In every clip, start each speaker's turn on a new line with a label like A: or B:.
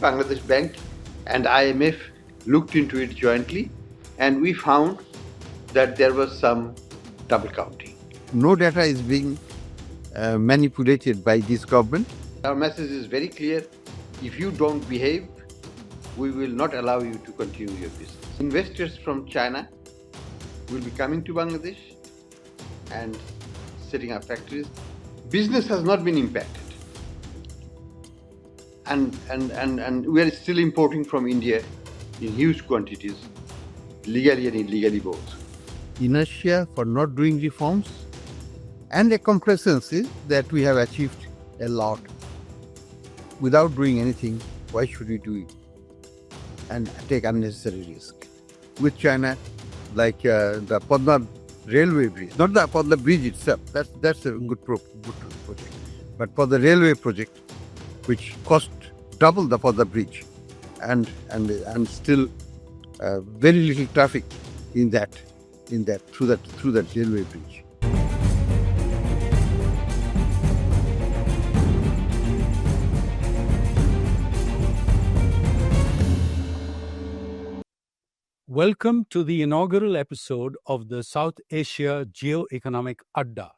A: Bangladesh Bank and IMF looked into it jointly, and we found that there was some double counting. No data is being manipulated by this government. Our message is very clear. If you don't behave, we will not allow you to continue your business. Investors from China will be coming to Bangladesh and setting up factories. Business has not been impacted. And we are still importing from India in huge quantities, legally and illegally both. Inertia for not doing reforms and a complacency that we have achieved a lot without doing anything. Why should we do it and take unnecessary risk? With China, like the Padma Railway Bridge, not the Padma Bridge itself, that's a good project, but for the railway project, which cost double the Padma Bridge, and still very little traffic in that through that railway bridge.
B: Welcome to the inaugural episode of the South Asia Geoeconomic Adda.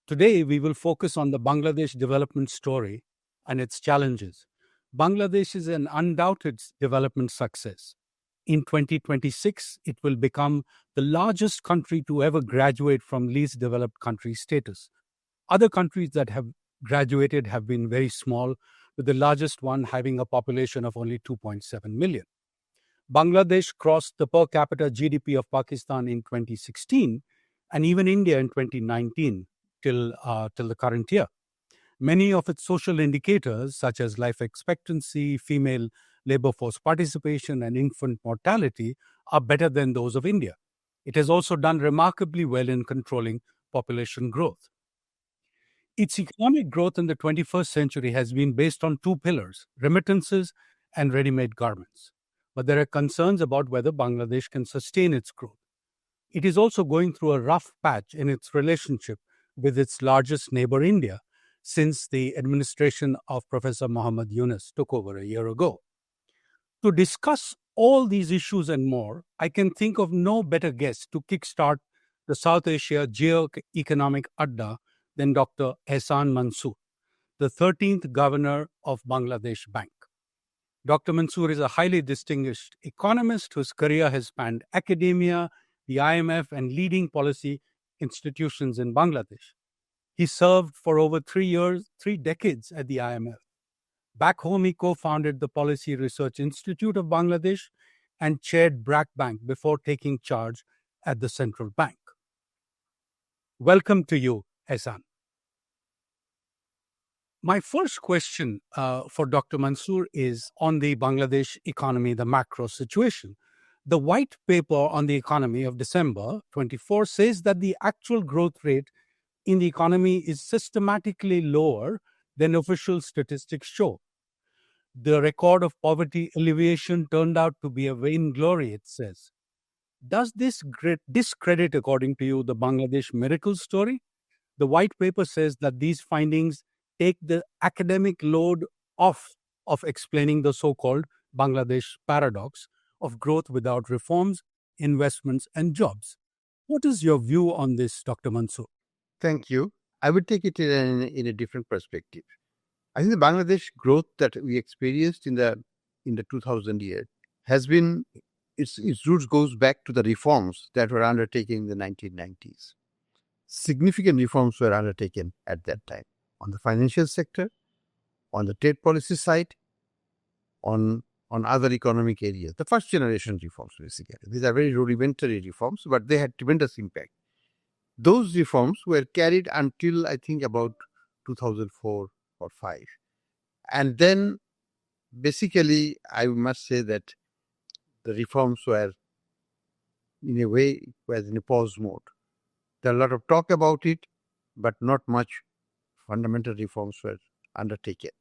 B: Today, we will focus on the Bangladesh development story and its challenges. Bangladesh is an undoubted development success. In 2026, it will become the largest country to ever graduate from least developed country status. Other countries that have graduated have been very small, with the largest one having a population of only 2.7 million. Bangladesh crossed the per capita GDP of Pakistan in 2016 and even India in 2019 till the current year. Many of its social indicators, such as life expectancy, female labor force participation, and infant mortality, are better than those of India. It has also done remarkably well in controlling population growth. Its economic growth in the 21st century has been based on two pillars: remittances and ready-made garments. But there are concerns about whether Bangladesh can sustain its growth. It is also going through a rough patch in its relationship with its largest neighbor, India, since the administration of Professor Muhammad Yunus took over a year ago. To discuss all these issues and more, I can think of no better guest to kickstart the South Asia Geoeconomic Adda than Dr. Ahsan Mansur, the 13th governor of Bangladesh Bank. Dr. Mansur is a highly distinguished economist whose career has spanned academia, the IMF, and leading policy institutions in Bangladesh. He served for over 3 decades at the IMF. Back home, he co-founded the Policy Research Institute of Bangladesh and chaired BRAC Bank before taking charge at the central bank. Welcome to you, Ahsan. My first question for Dr. Mansur is on the Bangladesh economy, the macro situation. The white paper on the economy of December 24 says that the actual growth rate in the economy is systematically lower than official statistics show. The record of poverty alleviation turned out to be a vainglory, it says. Does this discredit, according to you, the Bangladesh miracle story? The white paper says that these findings take the academic load off of explaining the so-called Bangladesh paradox of growth without reforms, investments, and jobs. What is your view on this, Dr. Mansur?
A: Thank you. I would take it in a different perspective. I think the Bangladesh growth that we experienced in the 2000 year has been, its roots goes back to the reforms that were undertaken in the 1990s. Significant reforms were undertaken at that time on the financial sector, on the trade policy side, on other economic areas. The first generation reforms, basically. These are very rudimentary reforms, but they had tremendous impact. Those reforms were carried until, I think, about 2004 or 5. And then, basically, I must say that the reforms were, in a way, in a pause mode. There are a lot of talk about it, but not much fundamental reforms were undertaken.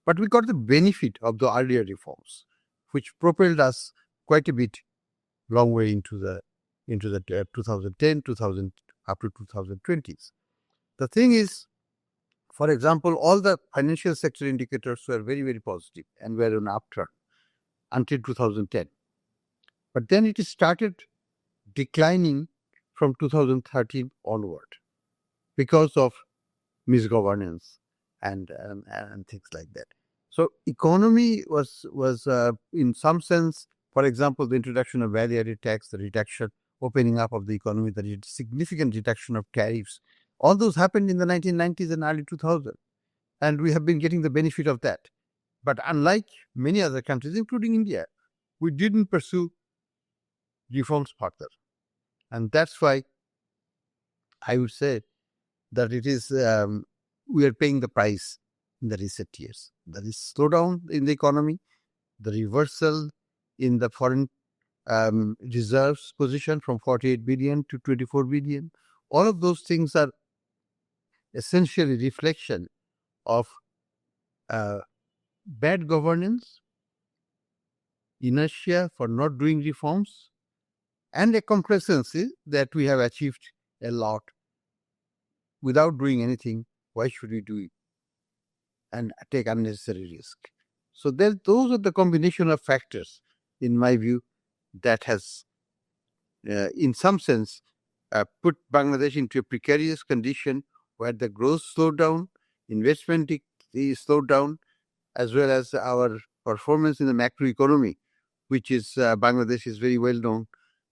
A: But we got the benefit of the earlier reforms, which propelled us quite a bit, long way into the 2010, 2000 up to 2020s. The thing is, For example, all the financial sector indicators were very, very positive and were on upturn until 2010. But then it started declining from 2013 onward because of misgovernance and things like that. So economy was in some sense, for example, the introduction of value-added tax, the reduction, opening up of the economy, the significant reduction of tariffs, all those happened in the 1990s and early 2000s, and we have been getting the benefit of that. But unlike many other countries, including India, we didn't pursue reforms further, and that's why I would say that it is we are paying the price in the recent years. There is slowdown in the economy, the reversal in the foreign reserves position from 48 billion to 24 billion. All of those things are essentially reflection of bad governance, inertia for not doing reforms, and a complacency that we have achieved a lot without doing anything. Why should we do it and take unnecessary risk? So those are the combination of factors, in my view, that has, in some sense, put Bangladesh into a precarious condition where the growth slowed down, investment slowed down, as well as our performance in the macroeconomy, which is Bangladesh is very well known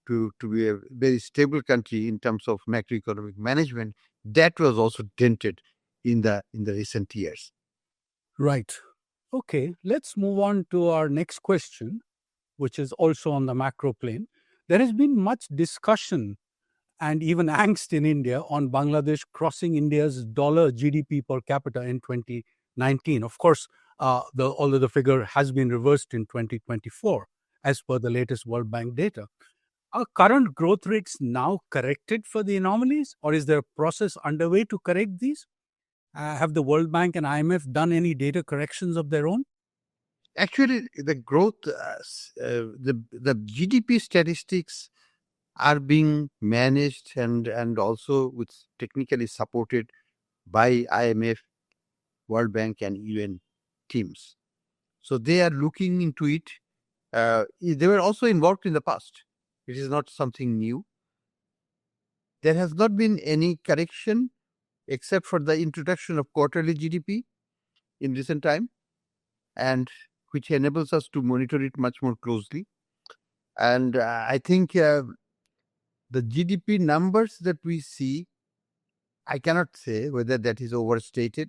A: to be a very stable country in terms of macroeconomic management. That was also dented in the recent years.
B: Right. Okay, let's move on to our next question, which is also on the macro plane. There has been much discussion and even angst in India on Bangladesh crossing India's dollar GDP per capita in 2019. Of course, although the figure has been reversed in 2024, as per the latest World Bank data. Are current growth rates now corrected for the anomalies, or is there a process underway to correct these? Have the World Bank and IMF done any data corrections of their own?
A: Actually, the growth, the GDP statistics are being managed and also with technically supported by IMF, World Bank, and UN teams. So they are looking into it. They were also involved in the past. It is not something new. There has not been any correction except for the introduction of quarterly GDP in recent time, and which enables us to monitor it much more closely. And I think the GDP numbers that we see, I cannot say whether that is overstated,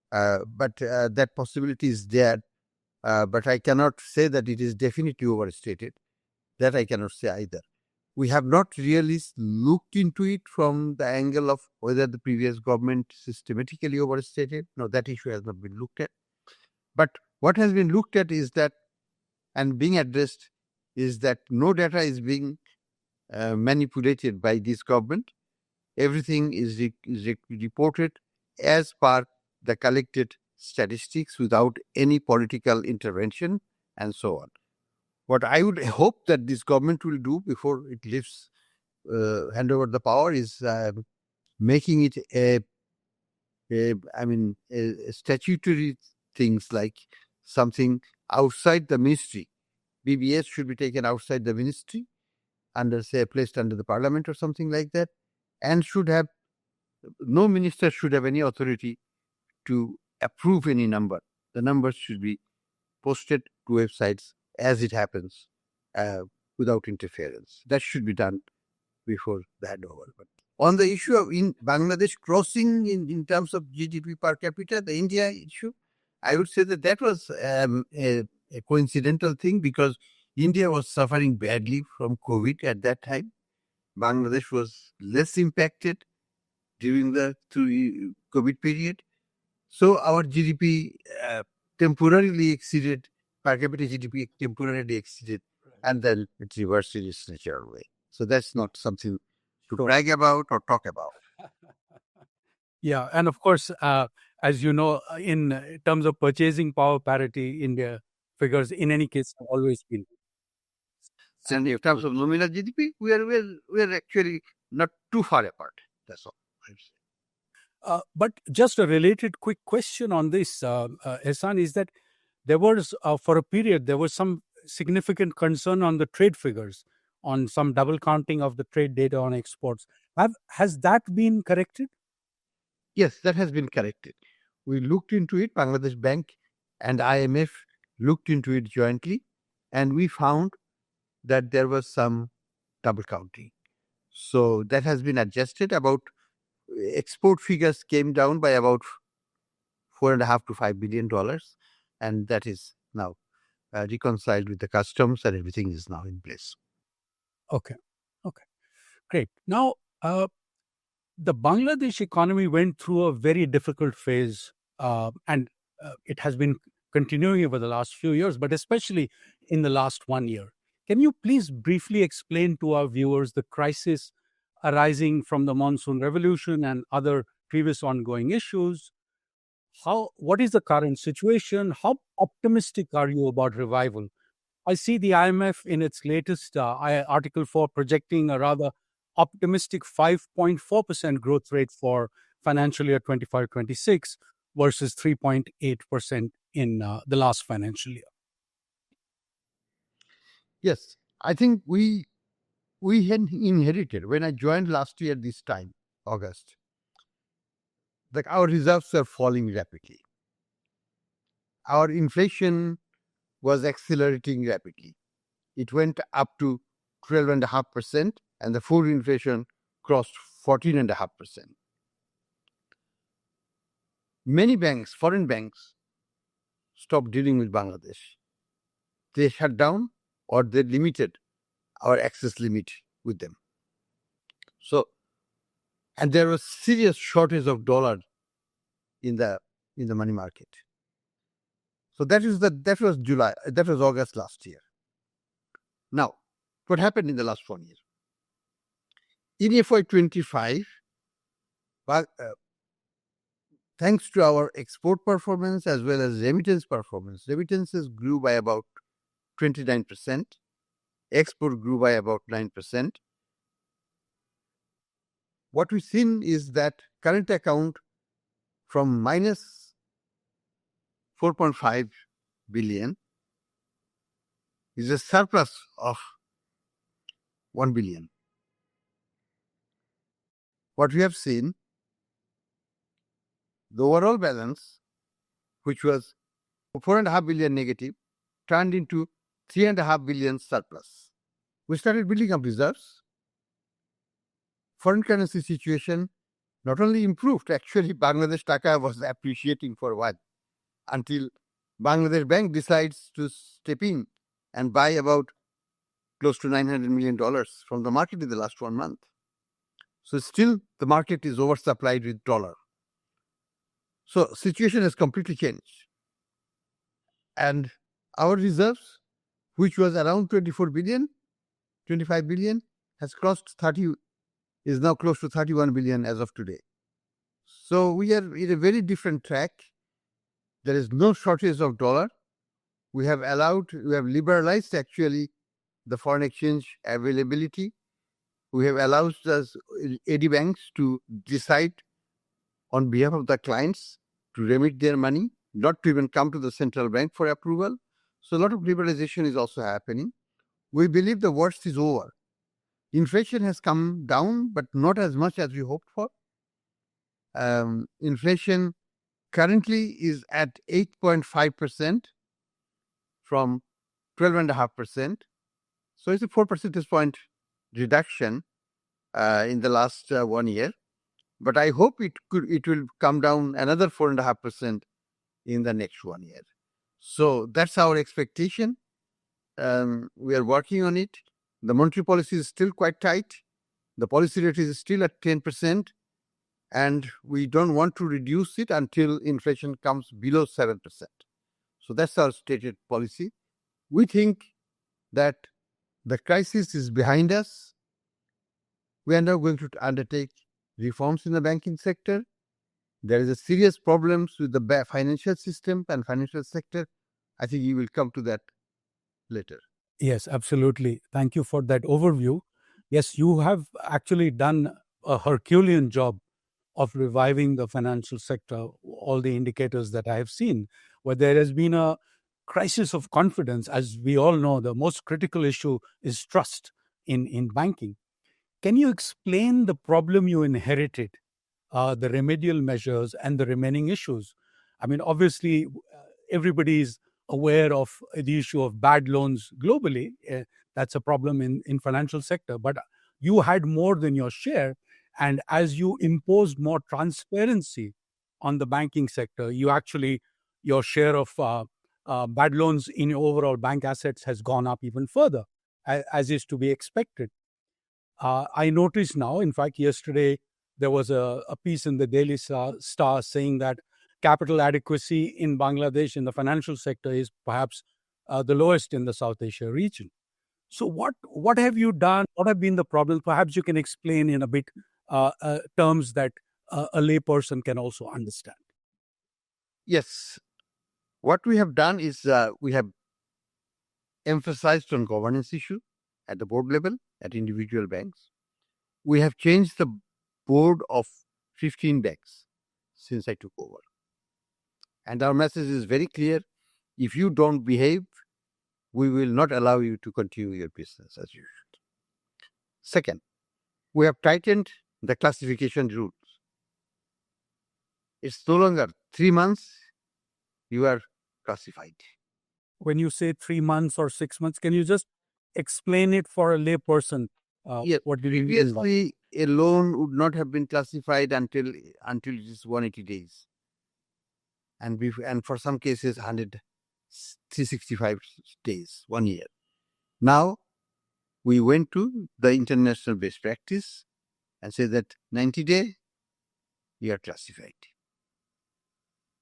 A: but that possibility is there. But I cannot say that it is definitely overstated. That I cannot say either. We have not really looked into it from the angle of whether the previous government systematically overstated. No, that issue has not been looked at. But what has been looked at is that, and being addressed, is that no data is being manipulated by this government. Everything is reported as per the collected statistics without any political intervention and so on. What I would hope that this government will do before it leaves, hand over the power, is making it a statutory things, like something outside the ministry. BBS should be taken outside the ministry, placed under the parliament or something like that, and no minister should have any authority to approve any number. The numbers should be posted to websites as it happens, without interference. That should be done before the handover. But on the issue of in Bangladesh crossing in terms of GDP per capita, the India issue, I would say that was a coincidental thing, because India was suffering badly from COVID at that time. Bangladesh was less impacted during the COVID period. So our GDP temporarily exceeded, per capita GDP temporarily exceeded, and then it reversed in its natural way. So that's not something to brag about or talk about.
B: Yeah, and of course, as you know, in terms of purchasing power parity, India figures in any case have always been.
A: And in terms of nominal GDP, we are actually not too far apart. That's all.
B: But just a related quick question on this, Ehsan, is that there was, for a period, there was some significant concern on the trade figures, on some double counting of the trade data on exports. Has that been corrected?
A: Yes, that has been corrected. We looked into it, Bangladesh Bank and IMF looked into it jointly, and we found that there was some double counting. So that has been adjusted. About export figures came down by about $4.5 to $5 billion, and that is now reconciled with the customs, and everything is now in place.
B: Okay, great. Now, the Bangladesh economy went through a very difficult phase, and it has been continuing over the last few years, but especially in the last 1 year. Can you please briefly explain to our viewers the crisis arising from the monsoon revolution and other previous ongoing issues? What is the current situation? How optimistic are you about revival? I see the IMF in its latest Article 4 projecting a rather optimistic 5.4% growth rate for financial year 25-26 versus 3.8% in the last financial year.
A: Yes, I think we had inherited, when I joined last year this time, August, like our reserves are falling rapidly. Our inflation was accelerating rapidly. It went up to 12.5%, and the food inflation crossed 14.5%. Many banks, foreign banks, stopped dealing with Bangladesh. They shut down or they limited our access limit with them. So, and there was serious shortage of dollar in the money market. So that was August last year. Now, what happened in the last 1 year? In FY25, thanks to our export performance as well as remittance performance, remittances grew by about 29%, export grew by about 9%. What we've seen is that current account from minus 4.5 billion is a surplus of 1 billion. What we have seen, the overall balance, which was 4.5 billion negative, turned into 3.5 billion surplus. We started building up reserves. Foreign currency situation not only improved, actually Bangladesh Taka was appreciating for a while until Bangladesh Bank decides to step in and buy about close to $900 million from the market in the last 1 month. So still the market is oversupplied with dollar. So situation has completely changed. And our reserves, which was around 24 billion, 25 billion, has crossed 30, is now close to 31 billion as of today. So we are in a very different track. There is no shortage of dollar. We have liberalized actually the foreign exchange availability. We have allowed us AD banks to decide on behalf of the clients to remit their money, not to even come to the central bank for approval. So a lot of liberalization is also happening. We believe the worst is over. Inflation has come down, but not as much as we hoped for. Inflation currently is at 8.5% from 12.5%. So it's a 4 percentage point reduction in the last 1 year. But I hope it will come down another 4.5% in the next 1 year. So that's our expectation. We are working on it. The monetary policy is still quite tight. The policy rate is still at 10%, and we don't want to reduce it until inflation comes below 7%. So that's our stated policy. We think that the crisis is behind us. We are now going to undertake reforms in the banking sector. There is a serious problems with the financial system and financial sector. I think you will come to that later.
B: Yes, absolutely. Thank you for that overview. Yes, you have actually done a Herculean job of reviving the financial sector, all the indicators that I have seen, where there has been a crisis of confidence. As we all know, the most critical issue is trust in banking. Can you explain the problem you inherited, the remedial measures, and the remaining issues? I mean, obviously, everybody is aware of the issue of bad loans globally. That's a problem in financial sector. But you had more than your share. And as you imposed more transparency on the banking sector, your share of bad loans in your overall bank assets has gone up even further, as is to be expected. I noticed now, in fact, yesterday there was a piece in the Daily Star saying that capital adequacy in Bangladesh in the financial sector is perhaps the lowest in the South Asia region. So what have you done? What have been the problems? Perhaps you can explain in a bit terms that a layperson can also understand.
A: Yes. What we have done is we have emphasized on governance issue at the board level, at individual banks. We have changed the board of 15 banks since I took over. And our message is very clear. If you don't behave, we will not allow you to continue your business as usual. Second, we have tightened the classification rules. It's no longer 3 months, you are classified.
B: When you say 3 months or 6 months, can you just explain it for a layperson?
A: Yes,
B: what do you mean?
A: previously a loan would not have been classified until it is 180 days. And for some cases, 365 days, 1 year. Now, we went to the international best practice and say that 90 days, you are classified.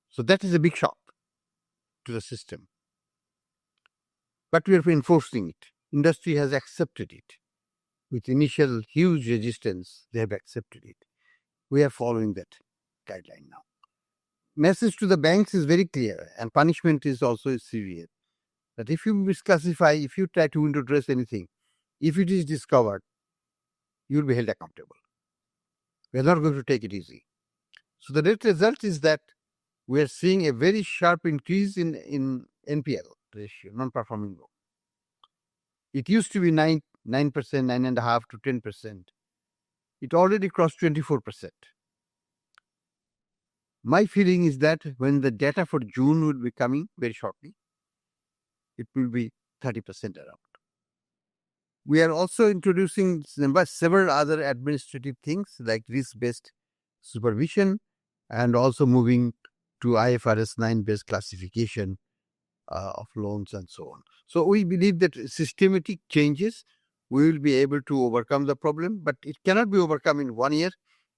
A: So that is a big shock to the system. But we are enforcing it. Industry has accepted it. With initial huge resistance, they have accepted it. We are following that guideline now. Message to the banks is very clear, and punishment is also severe. That if you misclassify, if you try to window dress anything, if it is discovered, you will be held accountable. We are not going to take it easy. So the net result is that we are seeing a very sharp increase in NPL ratio, non-performing loan. It used to be 9%, 9.5% to 10%. It already crossed 24%. My feeling is that when the data for June will be coming very shortly, it will be 30% around. We are also introducing several other administrative things like risk-based supervision and also moving to IFRS 9-based classification of loans and so on. So we believe that systematic changes, we will be able to overcome the problem, but it cannot be overcome in 1 year.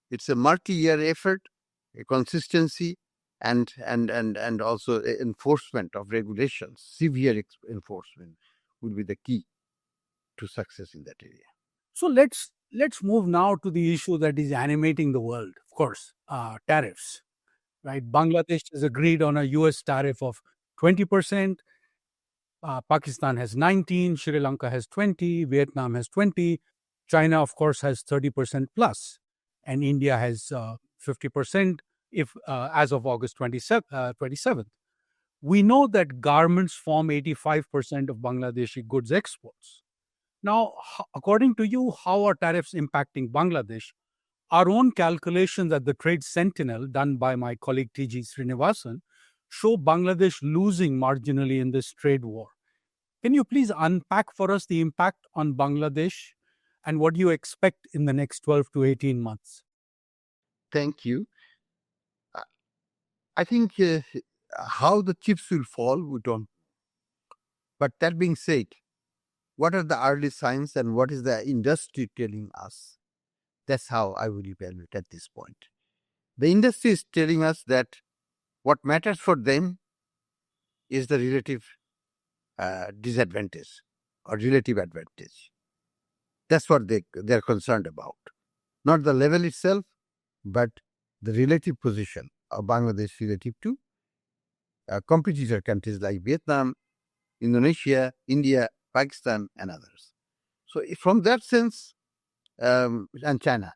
A: It's a multi-year effort, a consistency, and also enforcement of regulations. Severe enforcement will be the key to success in that area.
B: So let's move now to the issue that is animating the world. Of course, tariffs. Right, Bangladesh has agreed on a U.S. tariff of 20%. Pakistan has 19%, Sri Lanka has 20%, Vietnam has 20%, China, of course, has 30% plus, and India has 50% if as of August 27th. We know that garments form 85% of Bangladeshi goods exports. Now, according to you, how are tariffs impacting Bangladesh? Our own calculations at the Trade Sentinel, done by my colleague T.G. Srinivasan, show Bangladesh losing marginally in this trade war. Can you please unpack for us the impact on Bangladesh and what you expect in the next 12 to 18 months?
A: Thank you. I think how the chips will fall, we don't. But that being said, what are the early signs and what is the industry telling us? That's how I will evaluate at this point. The industry is telling us that what matters for them is the relative disadvantage or relative advantage. That's what they're concerned about. Not the level itself, but the relative position of Bangladesh relative to competitor countries like Vietnam, Indonesia, India, Pakistan, and others. So from that sense, and China.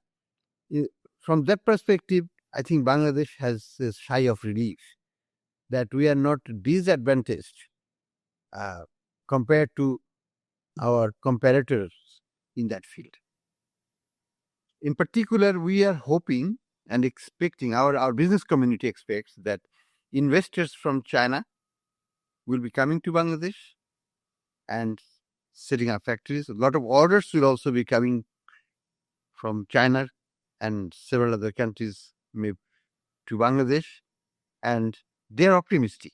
A: from that perspective, I think Bangladesh has a sigh of relief that we are not disadvantaged compared to our comparators in that field. In particular, we are hoping and expecting, our business community expects that investors from China will be coming to Bangladesh and setting up factories. A lot of orders will also be coming from China and several other countries to Bangladesh, and they're optimistic.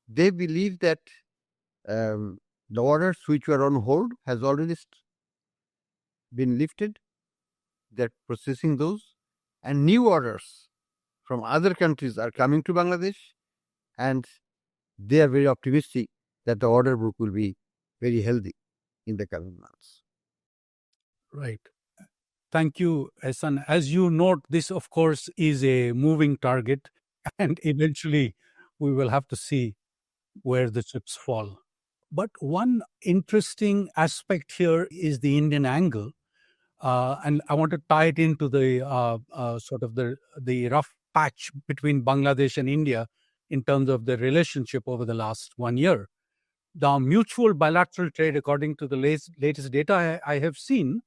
A: They believe that the orders which were on hold has already been lifted. They're processing those, and new orders from other countries are coming to Bangladesh, and they are very optimistic that the order book will be very healthy in the coming months.
B: Right. Thank you, Ahsan. As you note, this, of course, is a moving target, and eventually we will have to see where the chips fall. But one interesting aspect here is the Indian angle. And I want to tie it into the sort of the rough patch between Bangladesh and India in terms of the relationship over the last 1 year. The mutual bilateral trade, according to the latest data I have seen,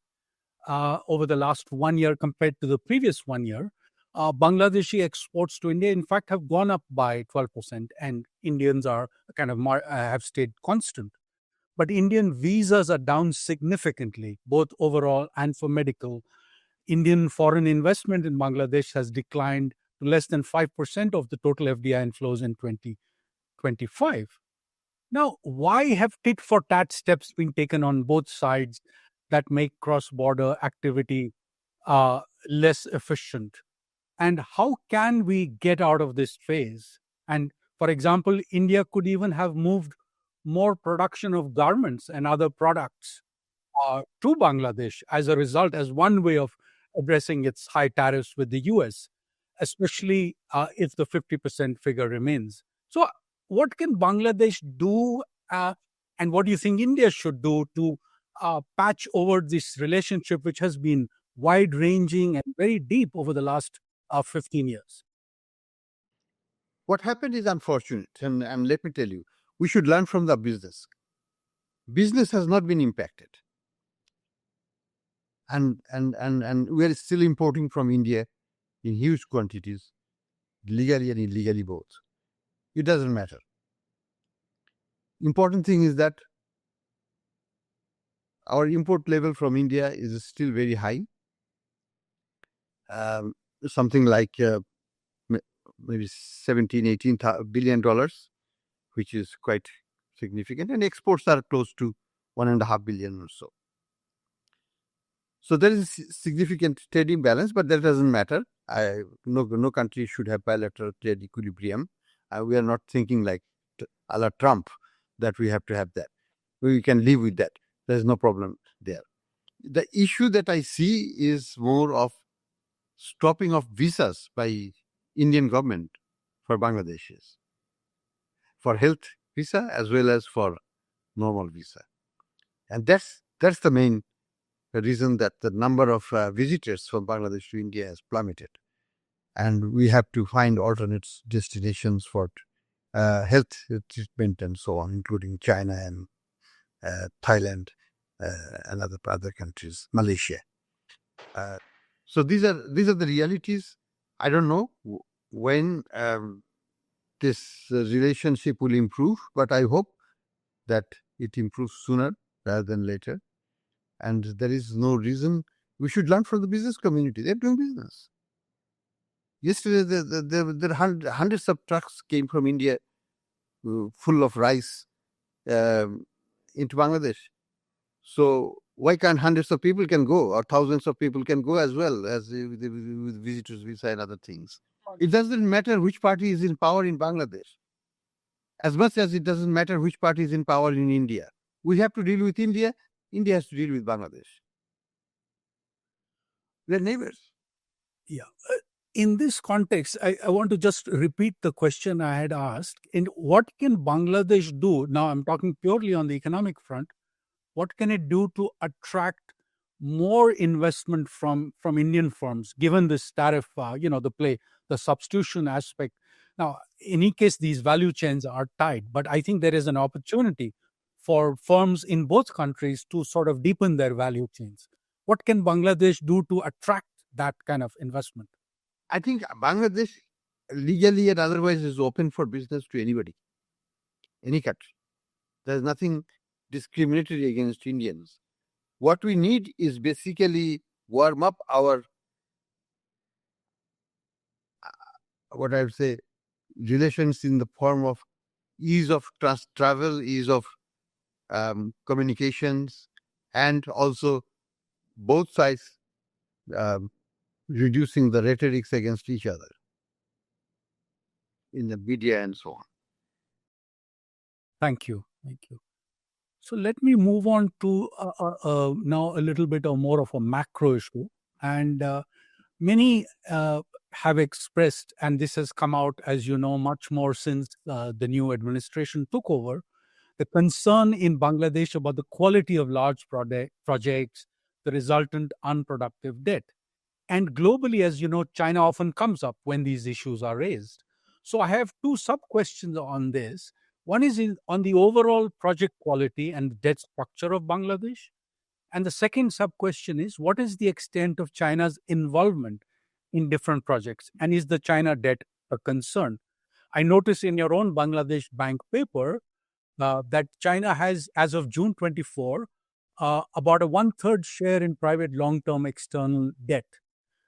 B: over the last 1 year compared to the previous 1 year, Bangladeshi exports to India, in fact, have gone up by 12%, and Indians are kind of have stayed constant. But Indian visas are down significantly, both overall and for medical. Indian foreign investment in Bangladesh has declined to less than 5% of the total FDI inflows in 2025. Now, why have tit-for-tat steps been taken on both sides that make cross-border activity less efficient? And how can we get out of this phase? And for example, India could even have moved more production of garments and other products to Bangladesh as a result, as one way of addressing its high tariffs with the US, especially if the 50% figure remains. So, what can Bangladesh do, and what do you think India should do to patch over this relationship, which has been wide ranging and very deep over the last 15 years?
A: What happened is unfortunate, and let me tell you, we should learn from the business. Business has not been impacted. And we are still importing from India in huge quantities, legally and illegally both. It doesn't matter. Important thing is that our import level from India is still very high, something like maybe $17-18 billion, which is quite significant, and exports are close to $1.5 billion or so. So there is a significant trade imbalance, but that doesn't matter. No country should have bilateral trade equilibrium. We are not thinking like a la Trump that we have to have that. We can live with that. There's no problem there. The issue that I see is more of stopping of visas by Indian government for Bangladeshis, for health visa as well as for normal visa. And that's the main reason that the number of visitors from Bangladesh to India has plummeted. And we have to find alternate destinations for health treatment and so on, including China and Thailand and other countries, Malaysia. So these are the realities. I don't know when this relationship will improve, but I hope that it improves sooner rather than later. And there is no reason we should learn from the business community. They're doing business. Yesterday, there hundreds of trucks came from India full of rice into Bangladesh. So why can't hundreds of people can go, or thousands of people can go as well as with visitors visa and other things? It doesn't matter which party is in power in Bangladesh, as much as it doesn't matter which party is in power in India. We have to deal with India. India has to deal with Bangladesh. They're neighbors.
B: Yeah. In this context, I want to just repeat the question I had asked. In what can Bangladesh do? Now, I'm talking purely on the economic front. What can it do to attract more investment from Indian firms, given this tariff, the substitution aspect. Now, in any case, these value chains are tight, but I think there is an opportunity for firms in both countries to sort of deepen their value chains. What can Bangladesh do to attract that kind of investment?
A: I think Bangladesh, legally and otherwise, is open for business to anybody, any country. There's nothing discriminatory against Indians. What we need is basically warm up our, what I would say, relations in the form of ease of travel, ease of communications, and also both sides um, reducing the rhetorics against each other in the media and so on.
B: Thank you. So let me move on to now a little bit or more of a macro issue. And many have expressed, and this has come out, as you know, much more since the new administration took over, the concern in Bangladesh about the quality of large projects, the resultant unproductive debt. And globally, as you know, China often comes up when these issues are raised. So I have two sub questions on this. One is on the overall project quality and debt structure of Bangladesh. And the second sub question is, what is the extent of China's involvement in different projects? And is the China debt a concern? I notice in your own Bangladesh bank paper that China has, as of June 24, about a 1/3 share in private long-term external debt,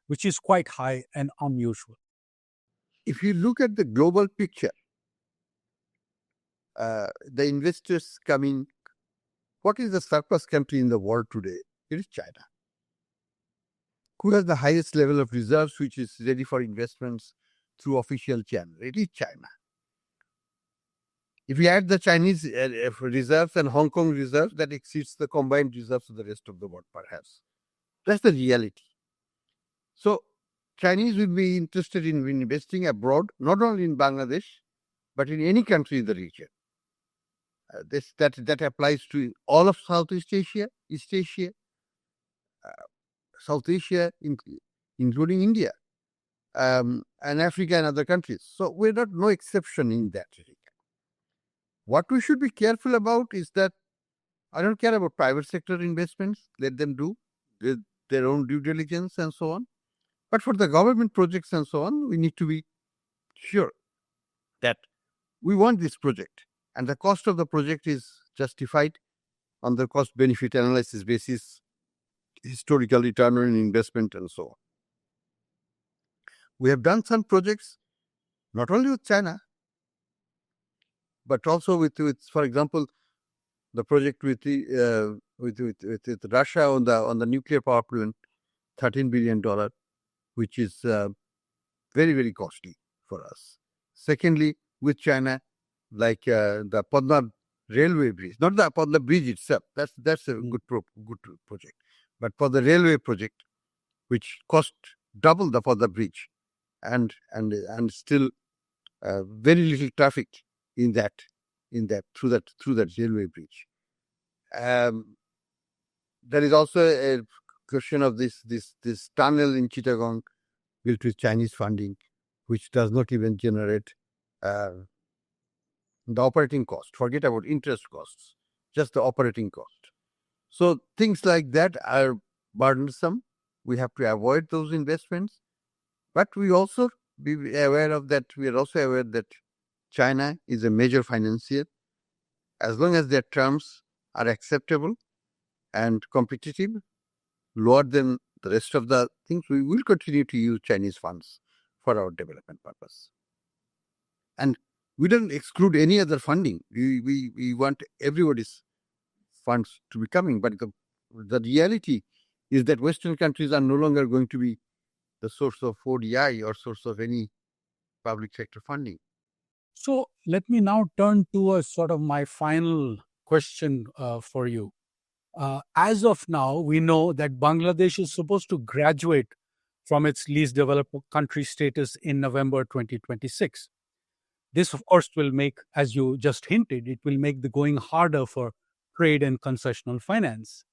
B: which is quite high and unusual.
A: If you look at the global picture, the investors coming, what is the surplus country in the world today? It is China. Who has the highest level of reserves, which is ready for investments through official channel? It is China. If you add the Chinese reserves and Hong Kong reserves, that exceeds the combined reserves of the rest of the world, perhaps. That's the reality. So Chinese will be interested in investing abroad, not only in Bangladesh, but in any country in the region. That applies to all of Southeast Asia, East Asia, South Asia, including India, and Africa and other countries. So we're not no exception in that area. What we should be careful about is that I don't care about private sector investments. Let them do their own due diligence and so on. But for the government projects and so on, we need to be sure that we want this project and the cost of the project is justified on the cost-benefit analysis basis, historical return on investment and so on. We have done some projects, not only with China, but also with for example, the project with Russia on the nuclear power plant, $13 billion, which is very, very costly for us. Secondly, with China, like the Padma Railway Bridge, not the Padma Bridge itself. That's a good project, but for the railway project, which cost double the Padma Bridge, and still very little traffic in that through that railway bridge. There is also a question of this tunnel in Chittagong built with Chinese funding, which does not even generate the operating cost. Forget about interest costs, just the operating cost. So things like that are burdensome. We have to avoid those investments, but we also be aware of that. We are also aware that China is a major financier. As long as their terms are acceptable and competitive, lower than the rest of the things, we will continue to use Chinese funds for our development purpose. And we don't exclude any other funding. We want everybody's funds to be coming. But the reality is that Western countries are no longer going to be the source of ODI or source of any public sector funding.
B: So let me now turn to a sort of my final question for you. As of now, we know that Bangladesh is supposed to graduate from its least developed country status in November 2026. This, of course, will make, as you just hinted, it will make the going harder for trade and concessional finance.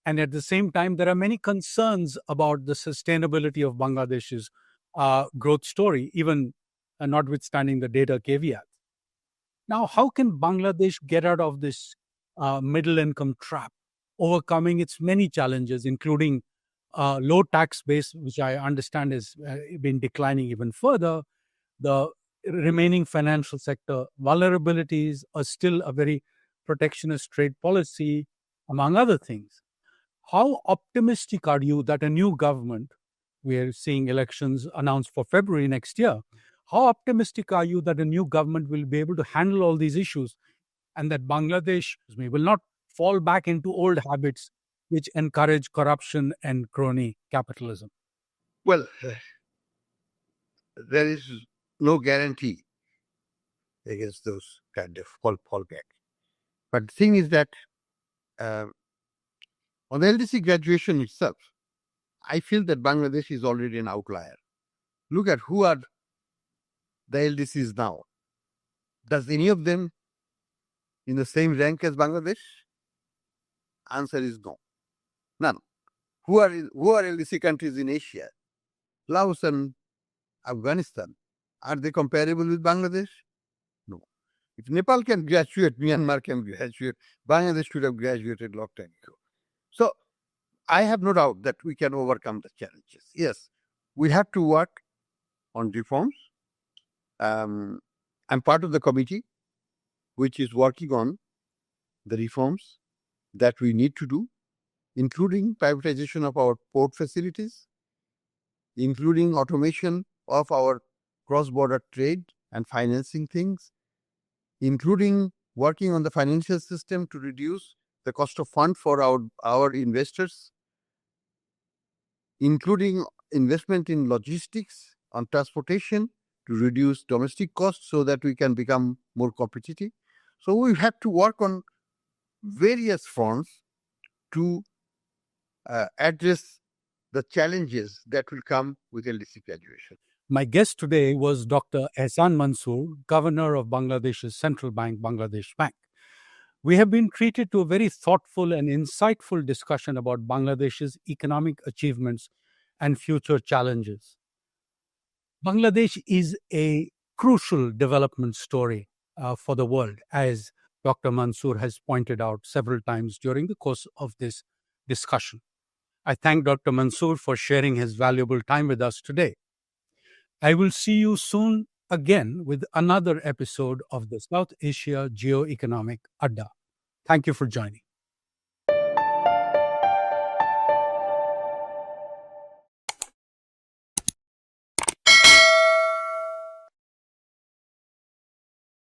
B: And at the same time, there are many concerns about the sustainability of Bangladesh's growth story, even notwithstanding the data caveats. Now, how can Bangladesh get out of this middle income trap, overcoming its many challenges, including low tax base, which I understand has been declining even further, the remaining financial sector vulnerabilities, are still a very protectionist trade policy, among other things? How optimistic are you that a new government, we are seeing elections announced for February next year, how optimistic are you that a new government will be able to handle all these issues and that Bangladesh will not fall back into old habits which encourage corruption and crony capitalism?
A: Well, there is no guarantee against those kind of fallback. But the thing is that on the LDC graduation itself, I feel that Bangladesh is already an outlier. Look at who are the LDCs now. Does any of them in the same rank as Bangladesh? Answer is no. None. Who are LDC countries in Asia? Laos and Afghanistan. Are they comparable with Bangladesh? No. If Nepal can graduate, Myanmar can graduate, Bangladesh should have graduated long time ago. So I have no doubt that we can overcome the challenges. Yes, we have to work on reforms. I'm part of the committee which is working on the reforms that we need to do, including privatization of our port facilities, including automation of our cross-border trade and financing things, including working on the financial system to reduce the cost of fund for our investors, including investment in logistics, on transportation to reduce domestic costs so that we can become more competitive. So we have to work on various fronts to address the challenges that will come with LDC graduation.
B: My guest today was Dr. Ahsan Mansur, Governor of Bangladesh's central bank, Bangladesh Bank. We have been treated to a very thoughtful and insightful discussion about Bangladesh's economic achievements and future challenges. Bangladesh is a crucial development story for the world, as Dr. Mansur has pointed out several times during the course of this discussion. I thank Dr. Mansur for sharing his valuable time with us today. I will see you soon again with another episode of the South Asia Geoeconomic Adda. Thank you for joining.